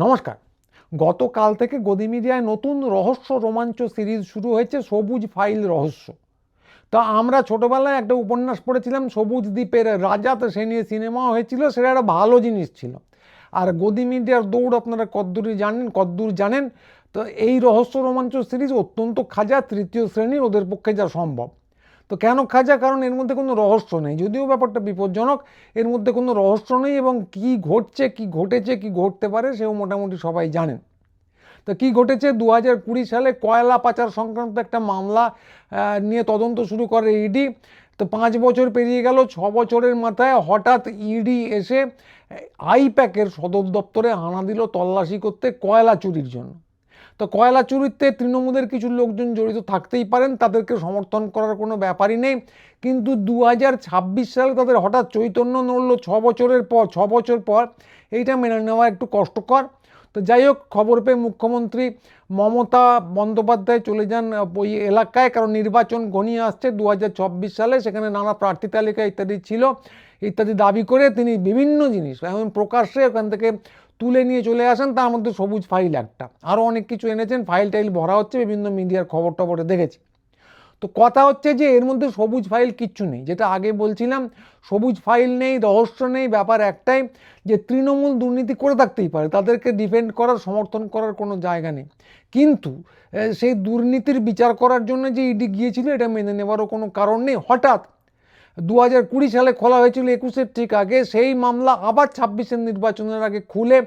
নমস্কার। গতকাল থেকে গদি মিডিয়ায় নতুন রহস্য রোমাঞ্চ সিরিজ শুরু হয়েছে, সবুজ ফাইল রহস্য। তা আমরা ছোটবেলায় একটা উপন্যাস পড়েছিলাম সবুজ দ্বীপের রাজা, তো সে নিয়ে সিনেমাও হয়েছিল, সেটা একটা ভালো জিনিস ছিল। আর গদি মিডিয়ার দৌড় আপনারা কদ্দূর জানেন। তো এই রহস্য রোমাঞ্চ সিরিজ অত্যন্ত খাজা, তৃতীয় শ্রেণীর, ওদের পক্ষে যা সম্ভব। তো কেন খাজা? কারণ এর মধ্যে কোনো রহস্য নেই, যদিও ব্যাপারটা বিপজ্জনক। এর মধ্যে কোনো রহস্য নেই এবং কি ঘটছে, কি ঘটেছে, কি ঘটতে পারে সেও মোটামুটি সবাই জানেন। তো কি ঘটেছে, 2020 সালে কয়লা পাচার সংক্রান্ত একটা মামলা নিয়ে তদন্ত শুরু করে ইডি। তো 5 বছর পেরিয়ে গেল, 6 বছরের মাথায় হঠাৎ ইডি এসে আইপ্যাকের সদর দপ্তরে হানা দিল তল্লাশি করতে কয়লা চুরির জন্য। তো কয়লা চুরিতে তৃণমূলের কিছু লোকজন জড়িত থাকতেই পারেন, তাদেরকে সমর্থন করার কোনো ব্যাপারই নেই। কিন্তু 2026 সালে তাদের হঠাৎ চৈতন্য নড়ল 6 বছর পর। এইটা মেনে নেওয়া একটু কষ্টকর। তো যাই হোক, খবর পেয়ে মুখ্যমন্ত্রী মমতা বন্দ্যোপাধ্যায় চলে যান ওই এলাকায়, কারণ নির্বাচন ঘনিয়ে আসছে 2024 সালে, সেখানে নানা প্রার্থী তালিকা ইত্যাদি ছিল। ইত্যাদি দাবি করে তিনি বিভিন্ন জিনিস এখন প্রকাশ্যে ওখান থেকে তুলে নিয়ে চলে আসেন, তার মধ্যে সবুজ ফাইল একটা, আরও অনেক কিছু এনেছেন। ফাইল টাইল ভরা হচ্ছে, বিভিন্ন মিডিয়ার খবর টবরে দেখেছি। তো কথা হচ্ছে যে এর মধ্যে সবুজ ফাইল কিচ্ছু নেই, যেটা আগে বলছিলাম। সবুজ ফাইল নেই, রহস্য নেই, ব্যাপার একটাই যে তৃণমূল দুর্নীতি করে থাকতেই পারে, তাদেরকে ডিফেন্ড করার, সমর্থন করার কোনো জায়গা নেই। কিন্তু সেই দুর্নীতির বিচার করার জন্য যে ইডি গিয়েছিল, এটা মেনে নেওয়ারও কোনো কারণ নেই। হঠাৎ 2020 সালে খোলা হয়েছিল, 21-এর ঠিক আগে, সেই মামলা আবার 26-এর নির্বাচনের আগে খুলে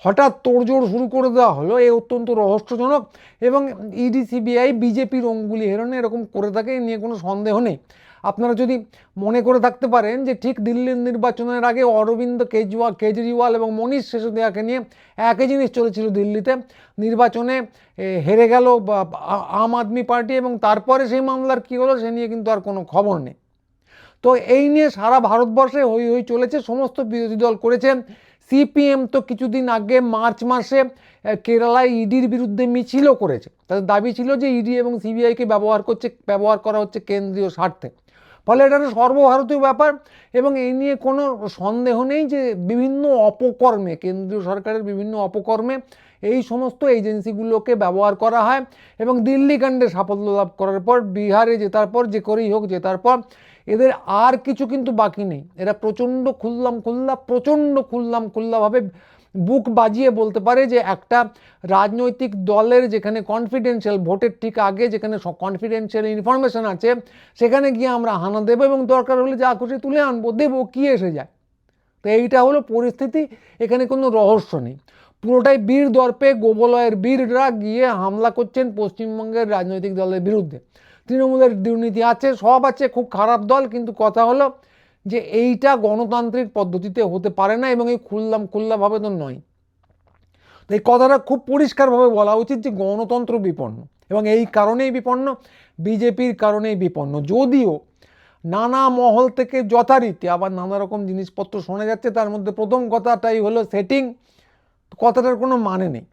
হঠাৎ তোড়জোড় শুরু করে দেওয়া হলো। এ অত্যন্ত রহস্যজনক এবং ইডি সিবিআই বিজেপির অঙ্গুলি হেরণে এরকম করে থাকে, এ নিয়ে কোনো সন্দেহ নেই। আপনারা যদি মনে করে থাকতে পারেন যে ঠিক দিল্লির নির্বাচনের আগে অরবিন্দ কেজরিওয়াল এবং মনীষ সিসোদিয়াকে নিয়ে একই জিনিস চলেছিল দিল্লিতে, নির্বাচনে হেরে গেল আম আদমি পার্টি, এবং তারপরে সেই মামলার কী হলো সে নিয়ে কিন্তু আর কোনো খবর নেই। তো এই নিয়ে সারা ভারতবর্ষে হই হই চলেছে, সমস্ত বিরোধী দল করেছেন। সিপিএম তো কিছুদিন আগে মার্চ মাসে কেরালায় ইডির বিরুদ্ধে মিছিলও করেছে। তাদের দাবি ছিল যে ইডি এবং সিবিআইকে ব্যবহার করা হচ্ছে কেন্দ্রীয় স্বার্থে। ফলে এটা একটা সর্বভারতীয় ব্যাপার এবং এই নিয়ে কোনো সন্দেহ নেই যে বিভিন্ন অপকর্মে, কেন্দ্রীয় সরকারের বিভিন্ন অপকর্মে এই সমস্ত এজেন্সিগুলোকে ব্যবহার করা হয়। এবং দিল্লি কাণ্ডে সাফল্য লাভ করার পর, বিহারে জেতার পর, যে করেই হোক জেতার পর, এদের আর কিছু কিন্তু বাকি নেই। এরা প্রচণ্ড খুল্লাভাবে বুক বাজিয়ে বলতে পারে যে একটা রাজনৈতিক দলের যেখানে কনফিডেন্সিয়াল, ভোটের ঠিক আগে যেখানে কনফিডেন্সিয়াল ইনফরমেশন আছে, সেখানে গিয়ে আমরা হানা দেবো এবং দরকার হলে যা খুশি তুলে আনবো, দেবো, কি এসে যায়। তো এইটা হলো পরিস্থিতি, এখানে কোনো রহস্য নেই। পুরোটাই বীর দর্পে গোবলয়ের বীররা গিয়ে হামলা করছেন পশ্চিমবঙ্গের রাজনৈতিক দলের বিরুদ্ধে। তৃণমূলের দুর্নীতি আছে, সব আছে, খুব খারাপ দল, কিন্তু কথা হলো যে এইটা গণতান্ত্রিক পদ্ধতিতে হতে পারে না এবং এই খুল্লাভাবে তো নয়। তো এই কথাটা খুব পরিষ্কারভাবে বলা উচিত যে গণতন্ত্র বিপন্ন, এবং এই কারণেই বিপন্ন, বিজেপির কারণেই বিপন্ন। যদিও নানা মহল থেকে যথারীতি আবার নানা রকম জিনিসপত্র শোনা যাচ্ছে, তার মধ্যে প্রথম কথাটাই হলো সেটিং। কথাটার কোনো মানে নেই।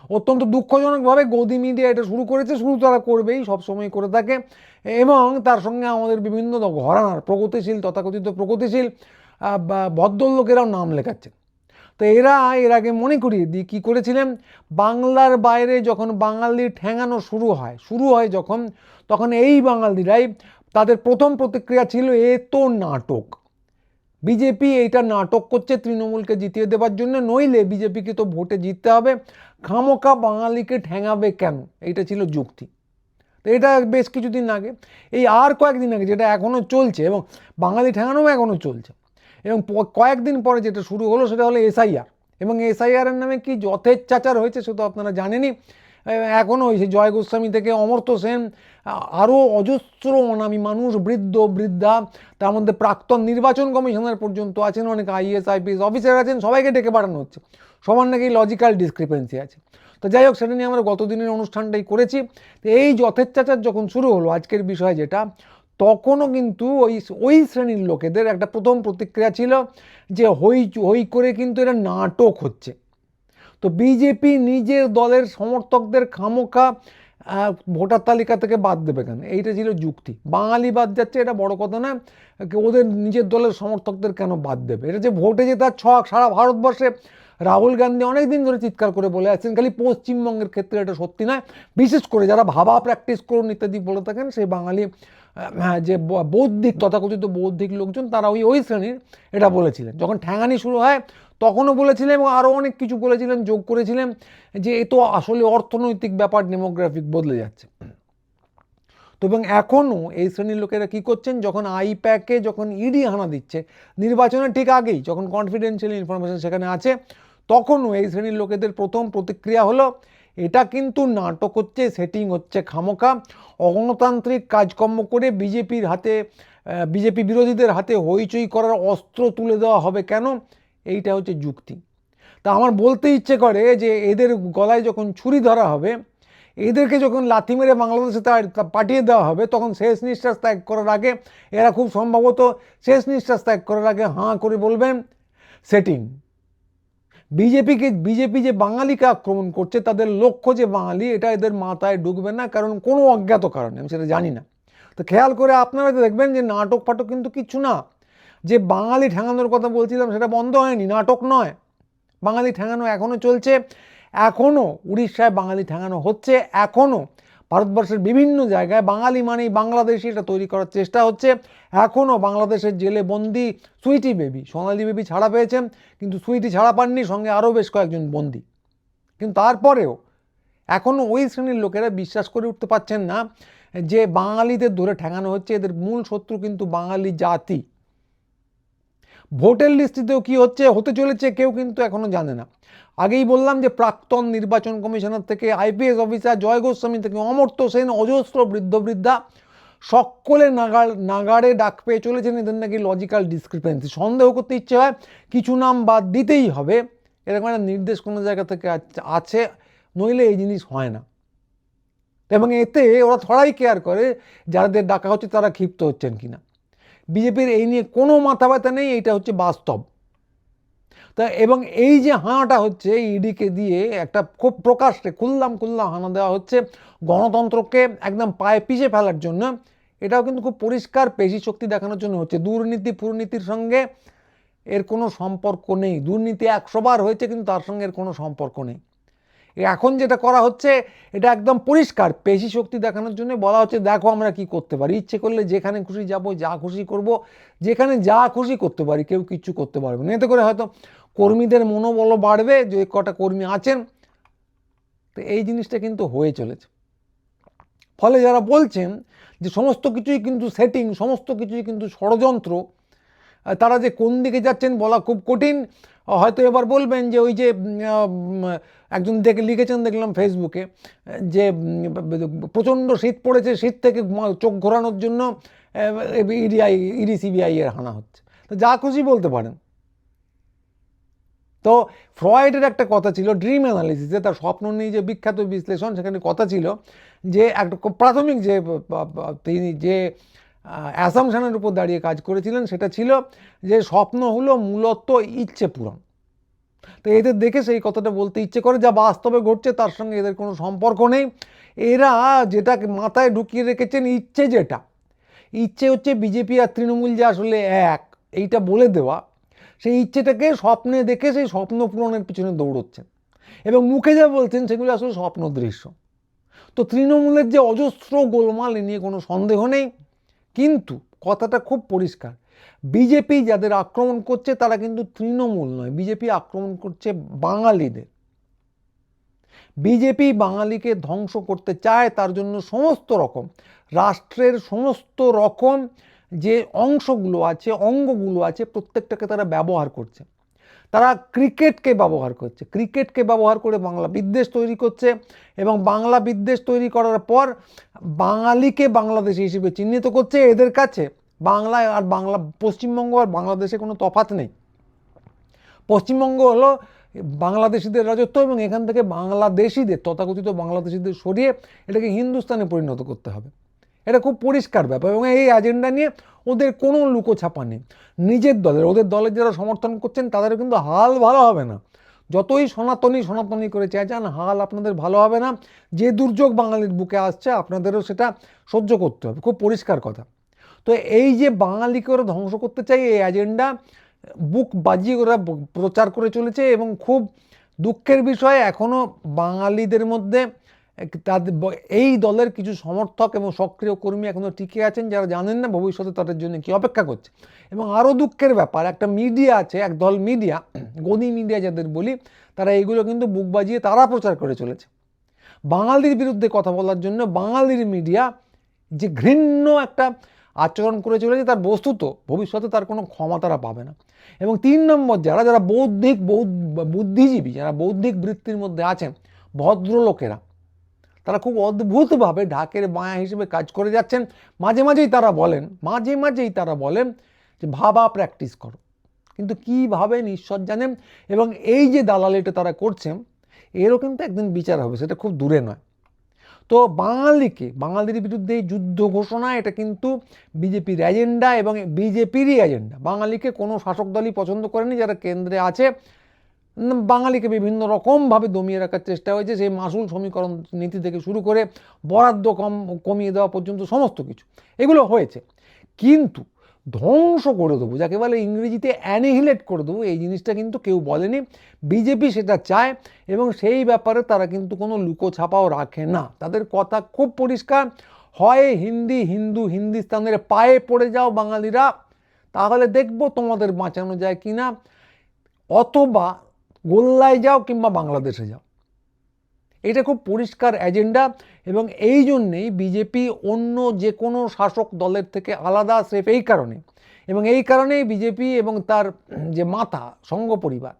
অত্যন্ত দুঃখজনকভাবে গদি মিডিয়া এটা শুরু করেছে, শুরু তারা করবেই, সবসময় করে থাকে, এবং তার সঙ্গে আমাদের বিভিন্ন ঘরানার প্রগতিশীল, তথাকথিত প্রগতিশীল ভদ্রলোকেরাও নাম লেখাচ্ছেন। তো এরা এর আগে মনে করিয়ে দিই কী করেছিলেন, বাংলার বাইরে যখন বাঙালি ঠ্যাঙানো শুরু হয় যখন, তখন এই বাঙালিরাই, তাদের প্রথম প্রতিক্রিয়া ছিল এ তো নাটক, বিজেপি এইটা নাটক করছে তৃণমূলকে জিতিয়ে দেওয়ার জন্য, নইলে বিজেপিকে তো ভোটে জিততে হবে, খামোকা বাঙালিকে ঠ্যাঙাবে কেন, এইটা ছিল যুক্তি। তো এটা বেশ কিছুদিন আগে, এই আর কয়েকদিন আগে, যেটা এখনও চলছে এবং বাঙালি ঠ্যাঙানোও এখনও চলছে, এবং কয়েকদিন পরে যেটা শুরু হলো সেটা হলো এসআইআর। এবং এসআইআরের নামে কি যথেচ্ছাচার হয়েছে সে তো আপনারা জানেনই। এখনও হয়েছে, জয় গোস্বামী থেকে অমর্ত্য সেন, আরও অজস্র অনামী মানুষ, বৃদ্ধা, তার মধ্যে প্রাক্তন নির্বাচন কমিশনার পর্যন্ত আছেন, অনেক আইএস আইপিএস অফিসার আছেন, সবাইকে ডেকে পাঠানো হচ্ছে। সবার নাকি লজিক্যাল ডিসক্রিপেন্সি আছে। তো যাই হোক, সেটা নিয়ে আমরা গতদিনের অনুষ্ঠানটাই করেছি। তো এই যথেচ্ছাচার যখন শুরু হলো, আজকের বিষয় যেটা, তখনও কিন্তু ওই শ্রেণীর লোকেদের একটা প্রথম প্রতিক্রিয়া ছিল যে হই করে কিন্তু এটা নাটক হচ্ছে। তো বিজেপি নিজের দলের সমর্থকদের খামোখা ভোটার তালিকা থেকে বাদ দেবে কেন, এইটা ছিল যুক্তি। বাঙালি বাদ যাচ্ছে এটা বড় কথা না, ওদের নিজের দলের সমর্থকদের কেন বাদ দেবে, এটা যে ভোটে জেতার ছক, সারা ভারতবর্ষে রাহুল গান্ধী অনেক দিন ধরে চিৎকার করে বলে আসছেন, খালি পশ্চিমবঙ্গের ক্ষেত্রে এটা সত্যি নয়, বিশেষ করে যারা ভাবা প্র্যাকটিস করুন ইত্যাদি বলে থাকেন সেই বাঙালি যে বৌদ্ধিক তথাকথিত বৌদ্ধিক লোকজন তারা ওই শ্রেণীর এটা বলেছিলেন। যখন ঠ্যাঙানি শুরু হয় তখনও বলেছিলেন এবং আরও অনেক কিছু বলেছিলেন, যোগ করেছিলেন যে এ তো আসলে অর্থনৈতিক ব্যাপার, ডেমোগ্রাফিক বদলে যাচ্ছে। তো এবং এখনও এই শ্রেণীর লোকেরা কী করছেন, যখন আইপ্যাকে যখন ইডি হানা দিচ্ছে নির্বাচনের ঠিক আগেই, যখন কনফিডেন্সিয়াল ইনফরমেশন সেখানে আছে, তখনও এই শ্রেণীর লোকেদের প্রথম প্রতিক্রিয়া হলো এটা কিন্তু নাটক হচ্ছে, সেটিং হচ্ছে, খামোখা অগণতান্ত্রিক কাজকর্ম করে বিজেপির হাতে, বিজেপি বিরোধীদের হাতে হইচই করার অস্ত্র তুলে দেওয়া হবে কেন, এইটা হচ্ছে যুক্তি। তা আমার বলতে ইচ্ছে করে যে এদের গলায় যখন ছুরি ধরা হবে, এদেরকে যখন লাথি মেরে বাংলাদেশে পাঠিয়ে দেওয়া হবে, তখন শেষ নিঃশ্বাস ত্যাগ করার আগে এরা খুব সম্ভবত শেষ নিঃশ্বাস ত্যাগ করার আগে হাঁ করে বলবেন সেটিং। বিজেপি যে বাঙালিকে আক্রমণ করছে, তাদের লক্ষ্য যে বাঙালি, এটা এদের মাথায় ঢুকবে না, কারণ কোনো অজ্ঞাত কারণে, আমি সেটা জানি না। তো খেয়াল করে আপনারা দেখবেন যে নাটক ফাটক কিন্তু কিচ্ছু না। যে বাঙালি ঠেঙানোর কথা বলছিলাম সেটা বন্ধ হয়নি, নাটক নয়, বাঙালি ঠেঙানো এখনও চলছে, এখনও উড়িষ্যায় বাঙালি ঠেঙানো হচ্ছে, এখনও ভারতবর্ষের বিভিন্ন জায়গায় বাঙালি মানেই বাংলাদেশি এটা তৈরি করার চেষ্টা হচ্ছে। এখনও বাংলাদেশের জেলে বন্দি সুইটি বেবি, সোনালি বেবি ছাড়া পেয়েছেন, কিন্তু সুইটি ছাড়া পাননি, সঙ্গে আরও বেশ কয়েকজন বন্দি। কিন্তু তারপরেও এখনও ওই শ্রেণীর লোকেরা বিশ্বাস করে উঠতে পারছেন না যে বাঙালিদের ধরে ঠেঙানো হচ্ছে। এদের মূল শত্রু কিন্তু বাঙালি জাতি। ভোটার লিস্টেও কী হতে চলেছে কেউ কিন্তু এখনও জানে না। আগেই বললাম যে প্রাক্তন নির্বাচন কমিশনার থেকে আইপিএস অফিসার জয় গোস্বামী থেকে অমর্ত্য সেন, অজস্র বৃদ্ধা সকলে নাগাড়ে ডাক পেয়ে চলেছেন। এদের নাকি লজিক্যাল ডিসক্রিপেন্সি, সন্দেহ করতে ইচ্ছে হয় কিছু নাম বাদ দিতেই হবে, এরকম একটা নির্দেশ কোনো জায়গা থেকে আছে, নইলে এই জিনিস হয় না। এবং এতে ওরা থোড়াই কেয়ার করে যাদের ডাকা হচ্ছে তারা ক্ষিপ্ত হচ্ছেন কিনা। বিজেপির এই নিয়ে কোনো মাথা ব্যথা নেই, এইটা হচ্ছে বাস্তব। তা এবং এই যে হানাটা হচ্ছে ইডিকে দিয়ে একটা খুব প্রকাশ্যে খুল্লাম হানা দেওয়া হচ্ছে গণতন্ত্রকে একদম পায়ে পিষে ফেলার জন্য, এটাও কিন্তু খুব পরিষ্কার পেশি শক্তি দেখানোর জন্য হচ্ছে। দুর্নীতি ফুর্নীতির সঙ্গে এর কোনো সম্পর্ক নেই। দুর্নীতি 100 বার হয়েছে, কিন্তু তার সঙ্গে এর কোনো সম্পর্ক নেই। এখন যেটা করা হচ্ছে এটা একদম পরিষ্কার পেশি শক্তি দেখানোর জন্য বলা হচ্ছে দেখো আমরা কি করতে পারি, ইচ্ছে করলে যেখানে খুশি যাব, যা খুশি করব, যেখানে যা খুশি করতে পারি, কেউ কিচ্ছু করতে পারবে না। এতে করে হয়তো কর্মীদের মনোবল বাড়বে, যে কটা কর্মী আছেন। তো এই জিনিসটা কিন্তু হয়ে চলেছে। ফলে যারা বলছেন যে সমস্ত কিছুই কিন্তু সেটিং, সমস্ত কিছুই কিন্তু ষড়যন্ত্র, তারা যে কোন দিকে যাচ্ছেন বলা খুব কঠিন। হয়তো এবার বলবেন যে ওই যে একজন লিখেছেন দেখলাম ফেসবুকে যে প্রচণ্ড শীত পড়েছে, শীত থেকে চোখ ঘোরানোর জন্য ইডি সিবিআই এর হানা হচ্ছে। তো যা খুশি বলতে পারেন। তো ফ্রয়েডের একটা কথা ছিল ড্রিম অ্যানালিসিসে, তার স্বপ্ন নিয়ে যে বিখ্যাত বিশ্লেষণ, সেখানে কথা ছিল যে একটা প্রাথমিক যে তিনি যে অ্যাসামশনের উপর দাঁড়িয়ে কাজ করেছিলেন সেটা ছিল যে স্বপ্ন হলো মূলত ইচ্ছে পূরণ। তো এদের দেখে সেই কথাটা বলতে ইচ্ছে করে, যা বাস্তবে ঘটছে তার সঙ্গে এদের কোনো সম্পর্ক নেই। এরা যেটাকে মাথায় ঢুকিয়ে রেখেছেন, ইচ্ছে হচ্ছে বিজেপি আর তৃণমূল যে আসলে এক, এইটা বলে দেওয়া। সেই ইচ্ছেটাকে স্বপ্নে দেখে সেই স্বপ্ন পূরণের পিছনে দৌড়চ্ছেন এবং মুখে যা বলছেন সেগুলো আসলে স্বপ্ন দৃশ্য। তো তৃণমূলের যে অজস্র গোলমাল, এ নিয়ে কোনো সন্দেহ নেই, কিন্তু কথাটা খুব পরিষ্কার, বিজেপি যাদের আক্রমণ করছে তারা কিন্তু তৃণমূল নয়, বিজেপি আক্রমণ করছে বাঙালিদের। বিজেপি বাঙালিকে ধ্বংস করতে চায়, তার জন্য সমস্ত রকম রাষ্ট্রের সমস্ত রকম যে অংশগুলো আছে, অঙ্গগুলো আছে, প্রত্যেকটাকে তারা ব্যবহার করছে। তারা ক্রিকেটকে ব্যবহার করে বাংলা বিদ্বেষ তৈরি করছে এবং বাংলা বিদ্বেষ তৈরি করার পর বাঙালিকে বাংলাদেশি হিসেবে চিহ্নিত করছে। এদের কাছে বাংলায় আর পশ্চিমবঙ্গ আর বাংলাদেশে কোনো তফাৎ নেই। পশ্চিমবঙ্গ হলো বাংলাদেশিদের রাজত্ব এবং এখান থেকে বাংলাদেশিদের, তথাকথিত বাংলাদেশিদের সরিয়ে এটাকে হিন্দুস্তানে পরিণত করতে হবে। এটা খুব পরিষ্কার ব্যাপার এবং এই এজেন্ডা নিয়ে ওদের কোনো লুকোছাপা নেই। ওদের দলের যারা সমর্থন করছেন তাদেরও কিন্তু হাল ভালো হবে না। যতই সনাতনী করে চেঁচান, হাল আপনাদের ভালো হবে না। যে দুর্যোগ বাঙালির বুকে আসছে আপনাদেরও সেটা সহ্য করতে হবে, খুব পরিষ্কার কথা। তো এই যে বাঙালিকে ওরা ধ্বংস করতে চাই, এই এজেন্ডা বুক বাজিয়ে ওরা প্রচার করে চলেছে। এবং খুব দুঃখের বিষয় এখনও বাঙালিদের মধ্যে তাদের এই দলের কিছু সমর্থক এবং সক্রিয় কর্মী এখনও টিকে আছেন, যারা জানেন না ভবিষ্যতে তাদের জন্য কি অপেক্ষা করছে। এবং আরও দুঃখের ব্যাপার, একটা মিডিয়া আছে, একদল মিডিয়া, গদি মিডিয়া যাদের বলি, তারা এইগুলো কিন্তু বুক বাজিয়ে তারা প্রচার করে চলেছে। বাঙালির বিরুদ্ধে কথা বলার জন্য বাঙালির মিডিয়া যে ঘৃণ্য একটা আচরণ করে চলেছে, তার বস্তুত ভবিষ্যতে তার কোনো ক্ষমা তারা পাবে না। এবং 3 নম্বর, যারা বুদ্ধিজীবী, যারা বৌদ্ধিক বৃত্তির মধ্যে আছেন, ভদ্রলোকেরা, তারা খুব অদ্ভুতভাবে ঢাকের মায়া হিসেবে কাজ করে যাচ্ছেন। মাঝে মাঝেই তারা বলেন যে ভাবা প্র্যাকটিস করো, কিন্তু কীভাবে ঈশ্বর জানেন। এবং এই যে দালালিটা তারা করছেন, এরও কিন্তু একদিন বিচার হবে, সেটা খুব দূরে নয়। তো বাঙালির বিরুদ্ধে এই যুদ্ধ ঘোষণা, এটা কিন্তু বিজেপির এজেন্ডা এবং বিজেপিরই এজেন্ডা। বাঙালিকে কোনো শাসক দলই পছন্দ করেনি, যারা কেন্দ্রে আছে। বাঙালিকে বিভিন্ন রকমভাবে দমিয়ে রাখার চেষ্টা হয়েছে, সেই মাসুল সমীকরণ নীতি থেকে শুরু করে বরাদ্দ কমিয়ে দেওয়া পর্যন্ত সমস্ত কিছু এগুলো হয়েছে। কিন্তু ধ্বংস করে দেবো, যাকে বলে ইংরেজিতে অ্যানিহিলেট করে দেবো, এই জিনিসটা কিন্তু কেউ বলেনি। বিজেপি সেটা চায় এবং সেই ব্যাপারে তারা কিন্তু কোনো লুকোছাপাও রাখে না। তাদের কথা খুব পরিষ্কার, হয় হিন্দুস্তানের পায়ে পড়ে যাও বাঙালিরা, তাহলে দেখবো তোমাদের বাঁচানো যায় কিনা, অথবা গোল্লায় যাও কিংবা বাংলাদেশে যাও। এটা খুব পরিষ্কার এজেন্ডা। এবং এই জন্যেই বিজেপি অন্য যে কোনো শাসক দলের থেকে আলাদা, স্রেফ এই কারণে। এবং এই কারণেই বিজেপি এবং তার যে মাথা সংঘ পরিবার,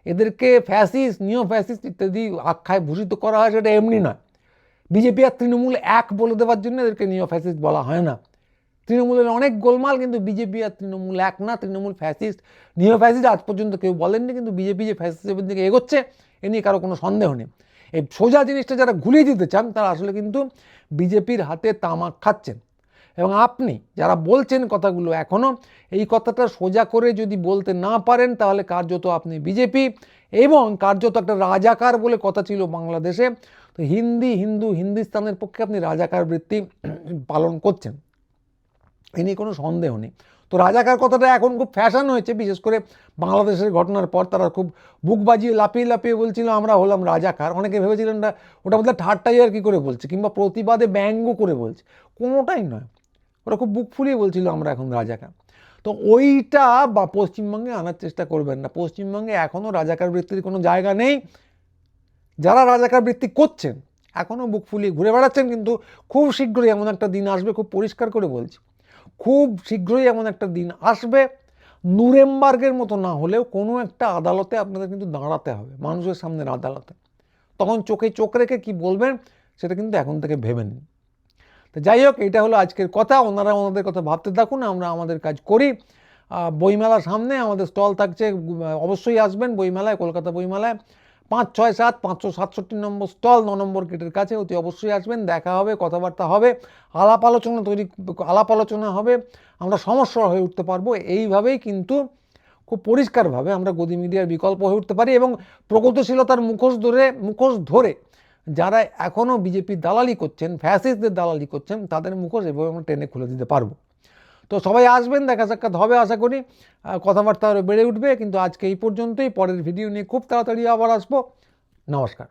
এদেরকে ফ্যাসিস্ট, নিও ফ্যাসিস্ট ইত্যাদি আখ্যায় ভূষিত করা হয়, সেটা এমনি নয়। বিজেপি আর তৃণমূল এক বলে দেওয়ার জন্য এদেরকে নিও ফ্যাসিস্ট বলা হয় না। তৃণমূলের অনেক গোলমাল, কিন্তু বিজেপি আর তৃণমূল এক না। তৃণমূল ফ্যাসিস্ট, নিও ফ্যাসিস্ট আজ পর্যন্ত কেউ বলেননি, কিন্তু বিজেপি যে ফ্যাসিস্টের দিকে এগোচ্ছে এ নিয়ে কারো কোনো সন্দেহ নেই। এই সোজা জিনিসটা যারা ঘুরিয়ে দিতে চান, তারা আসলে কিন্তু বিজেপির হাতে তামাক খাচ্ছেন। এবং আপনি যারা বলছেন কথাগুলো, এখনও এই কথাটা সোজা করে যদি বলতে না পারেন, তাহলে কার্যত আপনি বিজেপি এবং কার্যত একটা রাজাকার বলে কথা ছিল বাংলাদেশে, তো হিন্দুস্তানের পক্ষে আপনি রাজাকার বৃত্তি পালন করছেন, এ নিয়ে কোনো সন্দেহ নেই। তো রাজাকার কথাটা এখন খুব ফ্যাশন হয়েছে, বিশেষ করে বাংলাদেশের ঘটনার পর তারা খুব বুক বাজিয়ে লাপিয়ে বলছিল আমরা হলাম রাজাকার। অনেকে ভেবেছিলেন না ওটা বোধহয় ঠাট্টাই আর কি করে বলছে, কিংবা প্রতিবাদে ব্যঙ্গ করে বলছে, কোনোটাই নয়। ওরা খুব বুক ফুলিয়ে বলছিল আমরা এখন রাজাকার। তো ওইটা বা পশ্চিমবঙ্গে আনার চেষ্টা করবেন না। পশ্চিমবঙ্গে এখনও রাজাকার বৃত্তির কোনো জায়গা নেই। যারা রাজাকার বৃত্তি করছেন এখনও বুক ফুলিয়ে ঘুরে বেড়াচ্ছেন, কিন্তু খুব শীঘ্রই এমন একটা দিন আসবে, খুব পরিষ্কার করে বলছি, খুব শীঘ্রই এমন একটা দিন আসবে, নুরেমবার্গের মতো না হলেও কোনো একটা আদালতে আপনাদের কিন্তু দাঁড়াতে হবে, মানুষের সামনের আদালতে। তখন চোখে চোখ রেখে কি বলবেন সেটা কিন্তু এখন থেকে ভেবে নিন। তো যাই হোক, এটা হলো আজকের কথা। ওনারা ওনাদের কথা ভাবতে থাকুন, আমরা আমাদের কাজ করি। বইমেলার সামনে আমাদের স্টল থাকছে, অবশ্যই আসবেন বইমেলায়, কলকাতা বইমেলায় 5, 6, 7, 567 নম্বর স্টল, 9 নম্বর গেটের কাছে। অতি অবশ্যই আসবেন, দেখা হবে, কথাবার্তা হবে, আলাপ আলোচনা হবে, আমরা সমস্যা হয়ে উঠতে পারবো। এইভাবেই কিন্তু খুব পরিষ্কারভাবে আমরা গদি মিডিয়ার বিকল্প হয়ে উঠতে পারি। এবং প্রগতিশীলতার মুখোশ ধরে যারা এখনও বিজেপির দালালি করছেন, ফ্যাসিস্টদের দালালি করছেন, তাদের মুখোশ এভাবে আমরা টেনে খুলে দিতে পারবো। তো সবাই আসবেন, দেখা সাক্ষাৎ হবে আশা করি, কথাবার্তা আরও বেড়ে উঠবে। কিন্তু আজকে এই পর্যন্তই, পরের ভিডিও নিয়ে খুব তাড়াতাড়ি আবার আসবো। নমস্কার।